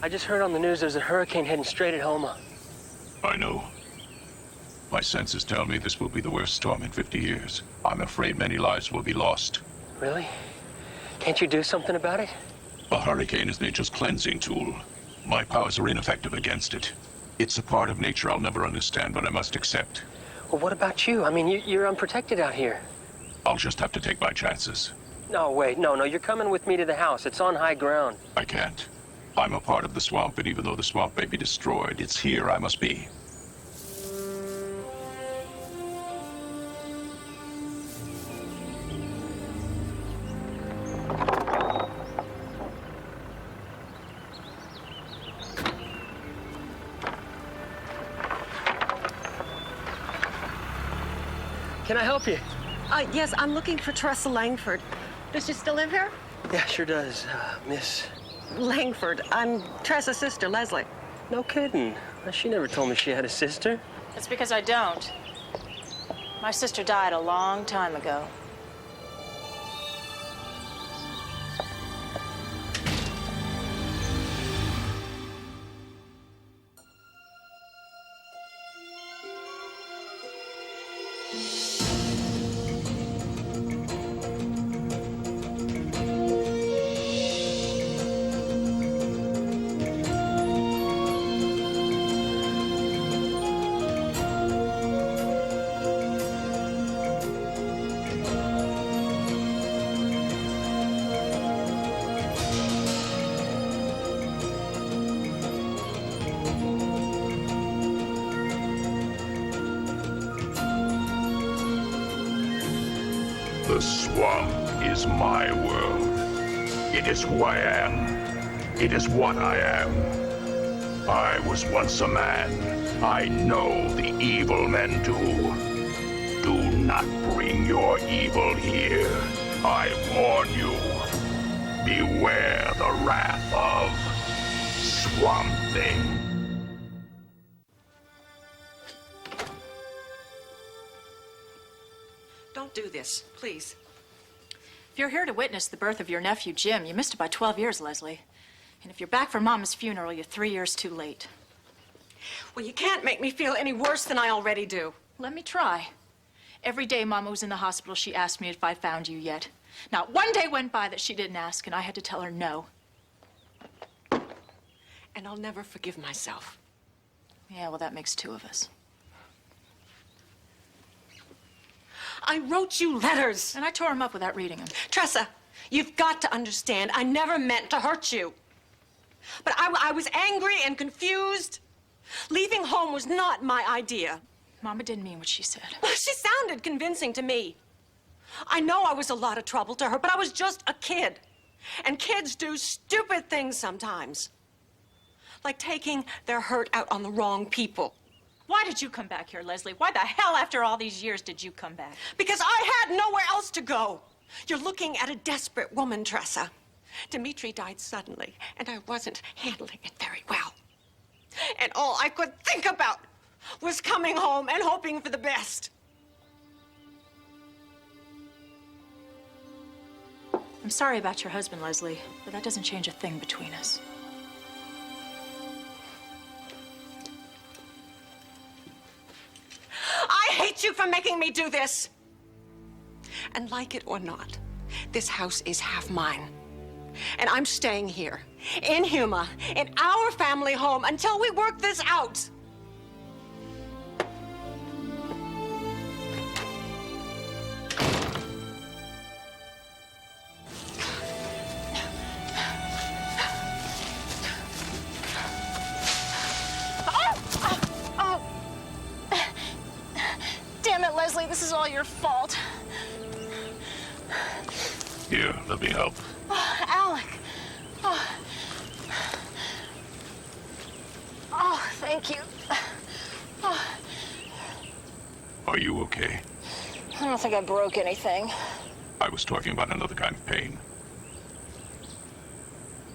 I just heard on the news there's a hurricane heading straight at Homa. I know. My senses tell me this will be the worst storm in 50 years. I'm afraid many lives will be lost. Really? Can't you do something about it? A hurricane is nature's cleansing tool. My powers are ineffective against it. It's a part of nature I'll never understand, but I must accept. Well, what about you? I mean, you're unprotected out here. I'll just have to take my chances. No, wait, no, you're coming with me to the house. It's on high ground. I can't. I'm a part of the swamp, and even though the swamp may be destroyed, it's here I must be. Can I help you? Yes, I'm looking for Tressa Langford. Does she still live here? Yeah, sure does, Miss... Langford. I'm Tressa's sister, Leslie. No kidding. She never told me she had a sister. That's because I don't. My sister died a long time ago. The swamp is my world. It is who I am. It is what I am. I was once a man. I know the evil men do. Do not bring your evil here. I warn you. Beware the wrath of Swamp Thing. Don't do this, please. If you're here to witness the birth of your nephew, Jim, you missed it by 12 years, Leslie. And if you're back for Mama's funeral, you're 3 years too late. Well, you can't make me feel any worse than I already do. Let me try. Every day Mama was in the hospital, she asked me if I found you yet. Not one day went by that she didn't ask, and I had to tell her no. And I'll never forgive myself. Yeah, well, that makes two of us. I wrote you letters. And I tore them up without reading them. Tressa, you've got to understand, I never meant to hurt you. But I was angry and confused. Leaving home was not my idea. Mama didn't mean what she said. She sounded convincing to me. I know I was a lot of trouble to her, but I was just a kid. And kids do stupid things sometimes. Like taking their hurt out on the wrong people. Why did you come back here, Leslie? Why the hell, after all these years, did you come back? Because I had nowhere else to go. You're looking at a desperate woman, Tressa. Dimitri died suddenly, and I wasn't handling it very well. And all I could think about was coming home and hoping for the best. I'm sorry about your husband, Leslie, but that doesn't change a thing between us. I hate you for making me do this. And like it or not, this house is half mine. And I'm staying here, in Huma, in our family home, until we work this out. Damn it, Leslie, this is all your fault. Here, let me help. Oh, Alec. Oh, thank you. Oh. Are you okay? I don't think I broke anything. I was talking about another kind of pain.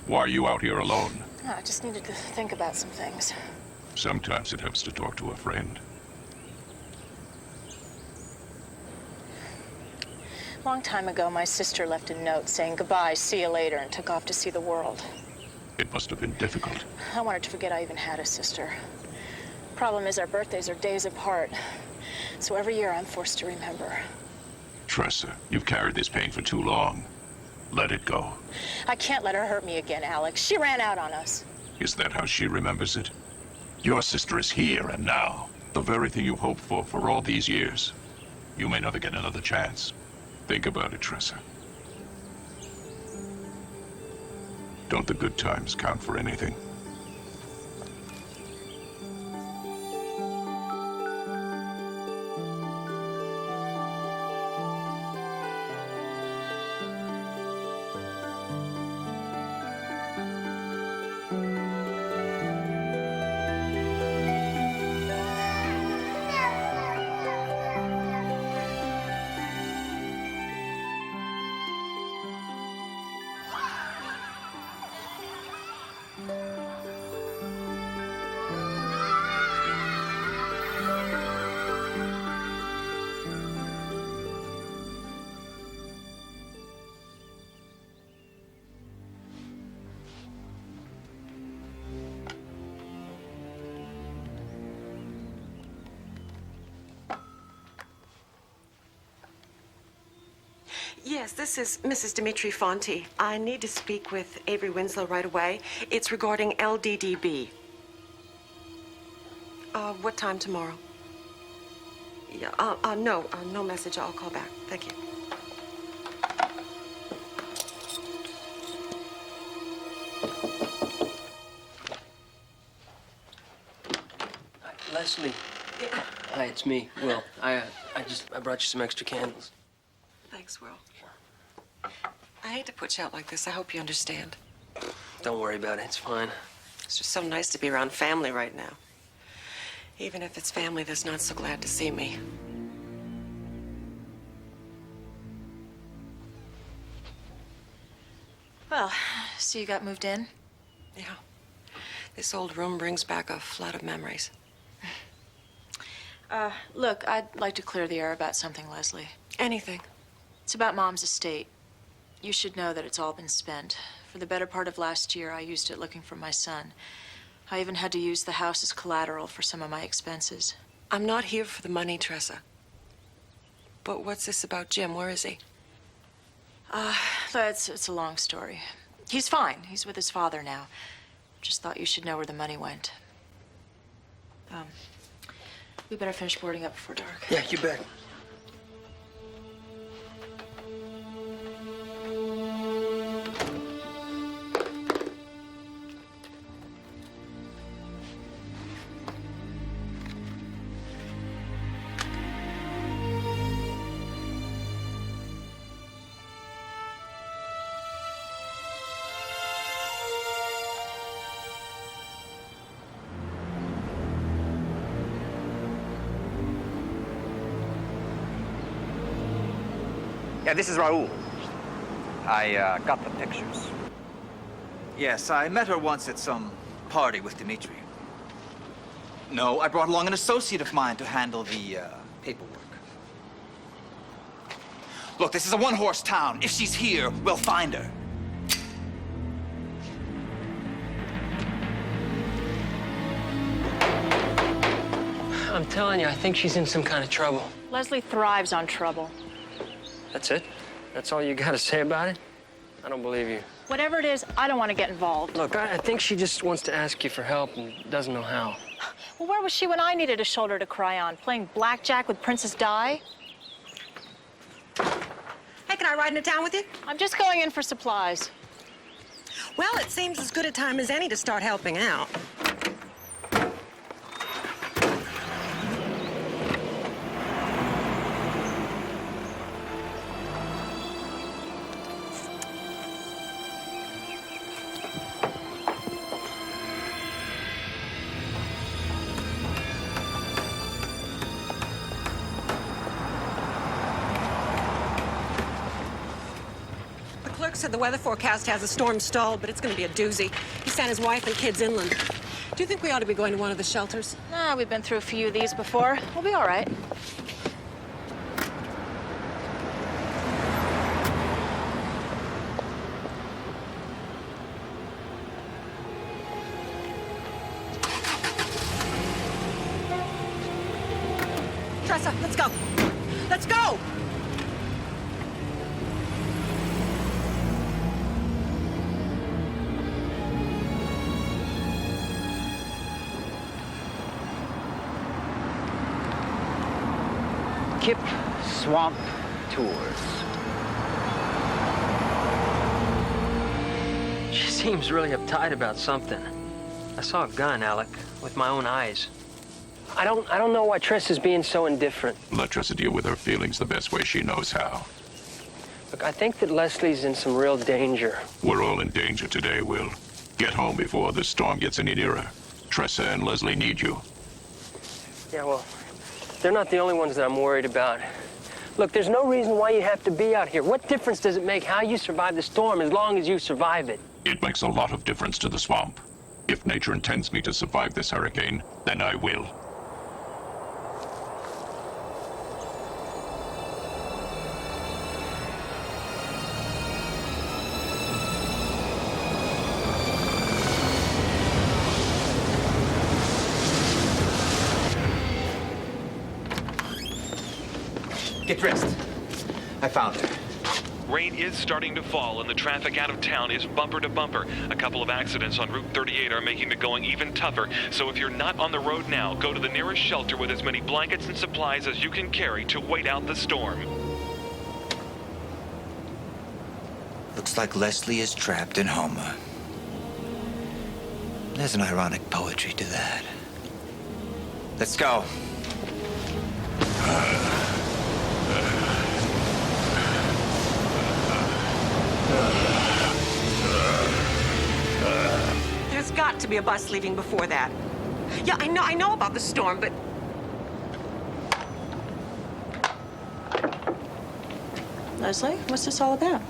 Why are you out here alone? No, I just needed to think about some things. Sometimes it helps to talk to a friend. Long time ago, my sister left a note saying goodbye, see you later, and took off to see the world. It must have been difficult. I wanted to forget I even had a sister. Problem is, our birthdays are days apart. So every year I'm forced to remember. Tressa, you've carried this pain for too long. Let it go. I can't let her hurt me again, Alex. She ran out on us. Is that how she remembers it? Your sister is here and now. The very thing you hoped for all these years. You may never get another chance. Think about it, Tressa. Don't the good times count for anything? Yes, this is Mrs. Dimitri Fonti. I need to speak with Avery Winslow right away. It's regarding LDDB. What time tomorrow? Yeah, no message. I'll call back. Thank you. Leslie. Hi, it's me, Will. I brought you some extra candles. Thanks, Will. I hate to put you out like this. I hope you understand. Don't worry about it. It's fine. It's just so nice to be around family right now. Even if it's family that's not so glad to see me. Well, so you got moved in? Yeah. This old room brings back a flood of memories. Look, I'd like to clear the air about something, Leslie. Anything. It's about Mom's estate. You should know that it's all been spent. For the better part of last year, I used it looking for my son. I even had to use the house as collateral for some of my expenses. I'm not here for the money, Tressa. But what's this about Jim? Where is he? It's a long story. He's fine. He's with his father now. Just thought you should know where the money went. We better finish boarding up before dark. Yeah, you bet. Yeah, this is Raoul. I got the pictures. Yes, I met her once at some party with Dimitri. No, I brought along an associate of mine to handle the paperwork. Look, this is a one-horse town. If she's here, we'll find her. I'm telling you, I think she's in some kind of trouble. Leslie thrives on trouble. That's it? That's all you got to say about it? I don't believe you. Whatever it is, I don't want to get involved. Look, I think she just wants to ask you for help and doesn't know how. Well, where was she when I needed a shoulder to cry on? Playing blackjack with Princess Di? Hey, can I ride into town with you? I'm just going in for supplies. Well, it seems as good a time as any to start helping out. Said the weather forecast has a storm stalled, but it's going to be a doozy. He sent his wife and kids inland. Do you think we ought to be going to one of the shelters? Nah, we've been through a few of these before. We'll be all right. Tressa, let's go. Let's go! Kip Swamp Tours. She seems really uptight about something. I saw a gun, Alec, with my own eyes. I don't know why Tressa's being so indifferent. Let Tressa deal with her feelings the best way she knows how. Look, I think that Leslie's in some real danger. We're all in danger today, Will. Get home before the storm gets any nearer. Tressa and Leslie need you. Yeah, well, they're not the only ones that I'm worried about. Look, there's no reason why you have to be out here. What difference does it make how you survive the storm as long as you survive it? It makes a lot of difference to the swamp. If nature intends me to survive this hurricane, then I will. Get dressed. I found her. Rain is starting to fall, and the traffic out of town is bumper to bumper. A couple of accidents on Route 38 are making the going even tougher, so if you're not on the road now, go to the nearest shelter with as many blankets and supplies as you can carry to wait out the storm. Looks like Leslie is trapped in Homer. There's an ironic poetry to that. Let's go. There's got to be a bus leaving before that. Yeah, I know about the storm, but... Leslie, what's this all about?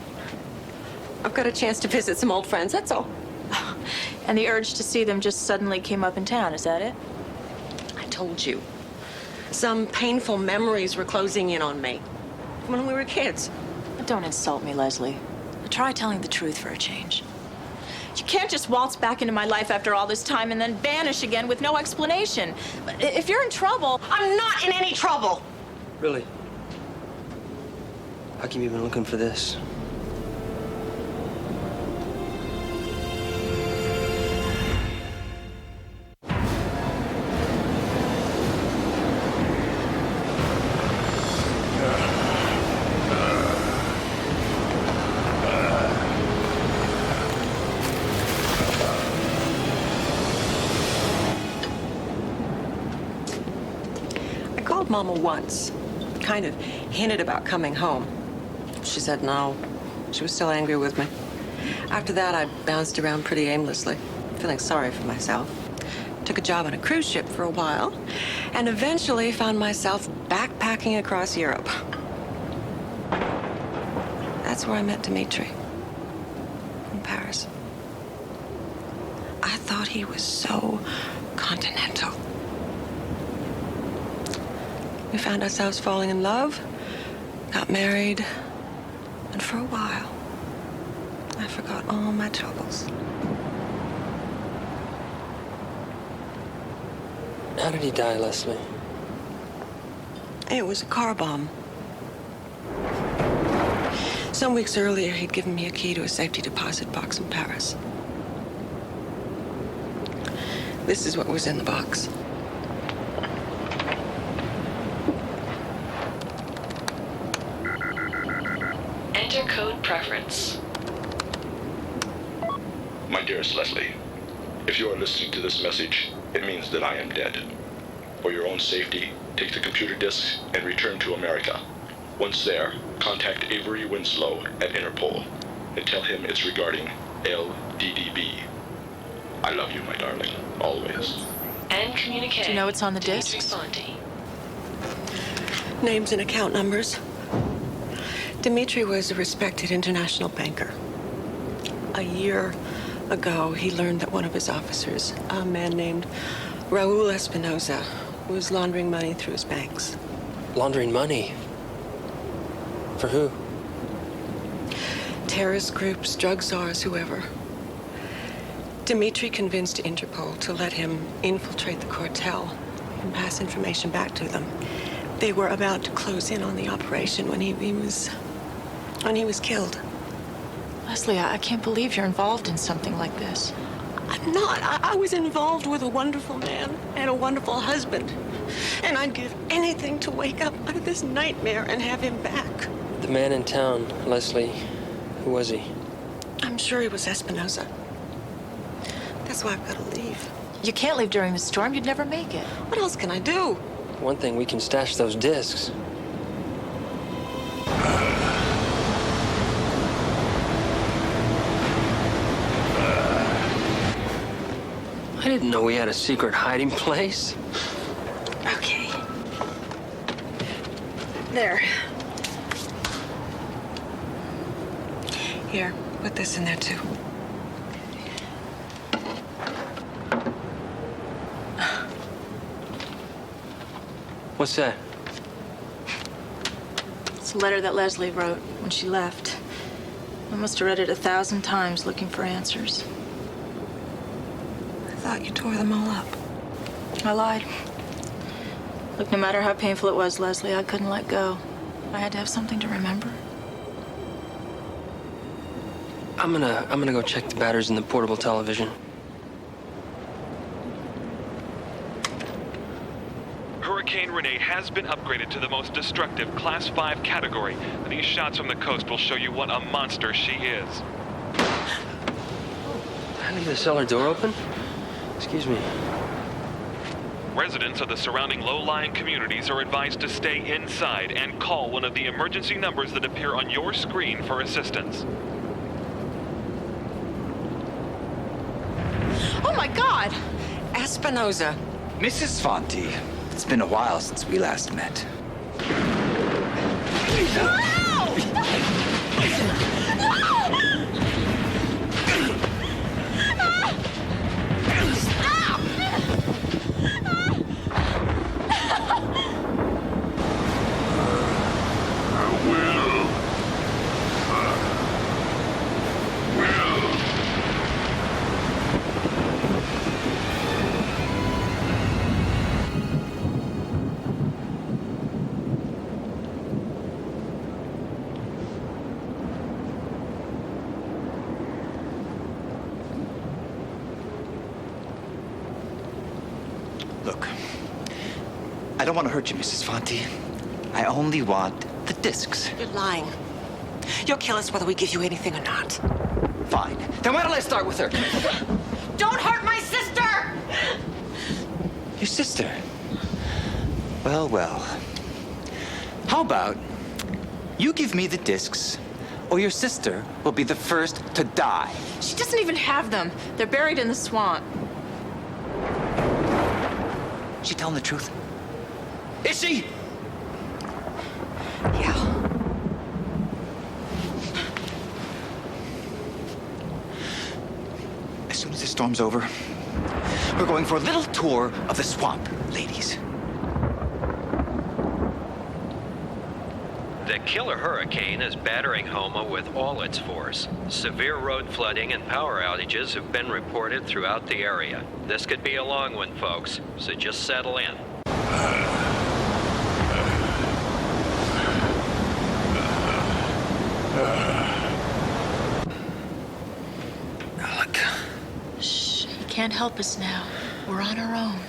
I've got a chance to visit some old friends, that's all. And the urge to see them just suddenly came up in town, is that it? I told you. Some painful memories were closing in on me when we were kids. Don't insult me, Leslie. Try telling the truth for a change. You can't just waltz back into my life after all this time and then vanish again with no explanation. If you're in trouble... I'm not in any trouble! Really? How come you've been looking for this? Mama once. Kind of hinted about coming home. She said no. She was still angry with me. After that, I bounced around pretty aimlessly, feeling sorry for myself. Took a job on a cruise ship for a while, and eventually found myself backpacking across Europe. That's where I met Dimitri. In Paris. I thought he was so continental. We found ourselves falling in love, got married, and for a while, I forgot all my troubles. How did he die, Leslie? It was a car bomb. Some weeks earlier, he'd given me a key to a safety deposit box in Paris. This is what was in the box. Enter code preference. My dearest Leslie, if you are listening to this message, it means that I am dead. For your own safety, take the computer disks and return to America. Once there, contact Avery Winslow at Interpol and tell him it's regarding LDDB. I love you, my darling, always. And communicate. Do you know what's on the Dimitri discs? Fonti. Names and account numbers. Dimitri was a respected international banker. A year ago, he learned that one of his officers, a man named Raul Espinosa, was laundering money through his banks. Laundering money? For who? Terrorist groups, drug czars, whoever. Dimitri convinced Interpol to let him infiltrate the cartel and pass information back to them. They were about to close in on the operation when he was killed. Leslie, I can't believe you're involved in something like this. I'm not. I was involved with a wonderful man and a wonderful husband. And I'd give anything to wake up out of this nightmare and have him back. The man in town, Leslie, who was he? I'm sure he was Espinosa. That's why I've got to leave. You can't leave during the storm. You'd never make it. What else can I do? One thing, we can stash those discs. I didn't know we had a secret hiding place. Okay. There. Here, put this in there too. What's that? It's a letter that Leslie wrote when she left. I must have read it 1,000 times looking for answers. I thought you tore them all up. I lied. Look, no matter how painful it was, Leslie, I couldn't let go. I had to have something to remember. I'm gonna go check the batteries in the portable television. Hurricane Renee has been upgraded to the most destructive Class 5 category. These shots from the coast will show you what a monster she is. Did I leave the cellar door open? Excuse me. Residents of the surrounding low-lying communities are advised to stay inside and call one of the emergency numbers that appear on your screen for assistance. Oh, my God! Espinosa. Mrs. Fonte, it's been a while since we last met. Look, I don't want to hurt you, Mrs. Fonte. I only want the discs. You're lying. You'll kill us whether we give you anything or not. Fine. Then why don't I start with her? Don't hurt my sister! Your sister? Well, well. How about you give me the discs, or your sister will be the first to die? She doesn't even have them. They're buried in the swamp. She telling the truth? Is she? Yeah. As soon as the storm's over, we're going for a little tour of the swamp, ladies. The killer hurricane is battering Houma with all its force. Severe road flooding and power outages have been reported throughout the area. This could be a long one, folks, so just settle in. Look. Shh, he can't help us now. We're on our own.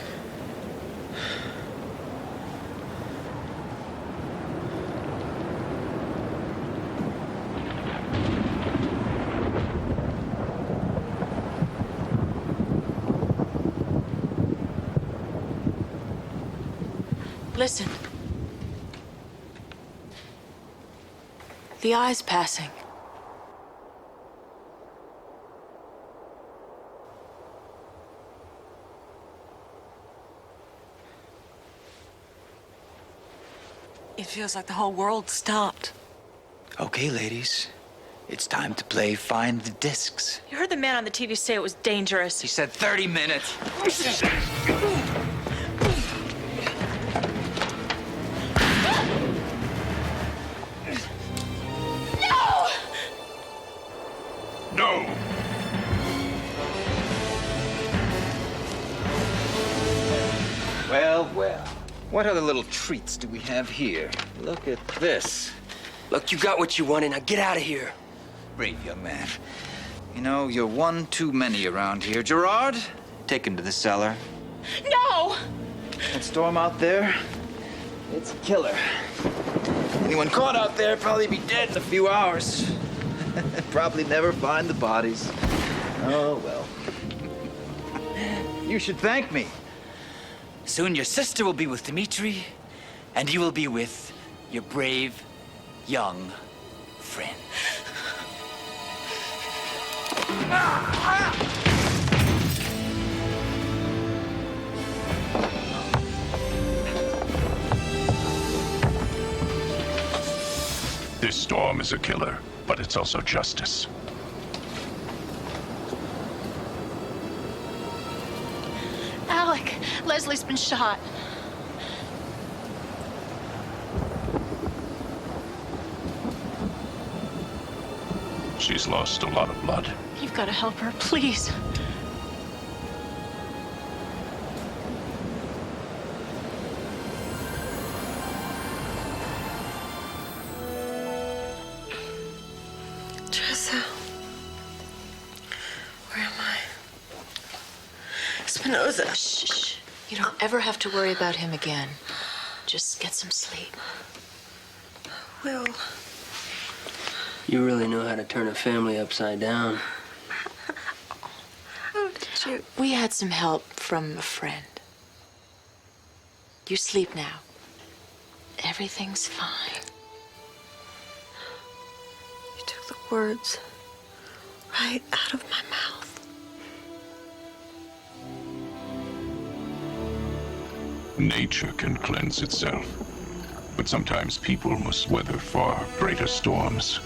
Listen. The eye's passing. It feels like the whole world stopped. Okay, ladies. It's time to play Find the Discs. You heard the man on the TV say it was dangerous. He said 30 minutes. No! Well, well. What other little treats do we have here? Look at this. Look, you got what you wanted. Now get out of here. Brave young man. You know, you're one too many around here. Gerard, take him to the cellar. No! That storm out there, it's a killer. Anyone caught out there probably be dead in a few hours. Probably never find the bodies. Oh, well. You should thank me. Soon your sister will be with Dimitri, and you will be with your brave, young friend. This storm is a killer, but it's also justice. Alec, Leslie's been shot. She's lost a lot of blood. You've got to help her, please. Tressa. Where am I? Spinoza. Shh. You don't ever have to worry about him again. Just get some sleep. Will. You really know how to turn a family upside down. How did you? We had some help from a friend. You sleep now. Everything's fine. You took the words right out of my mouth. Nature can cleanse itself, but sometimes people must weather far greater storms.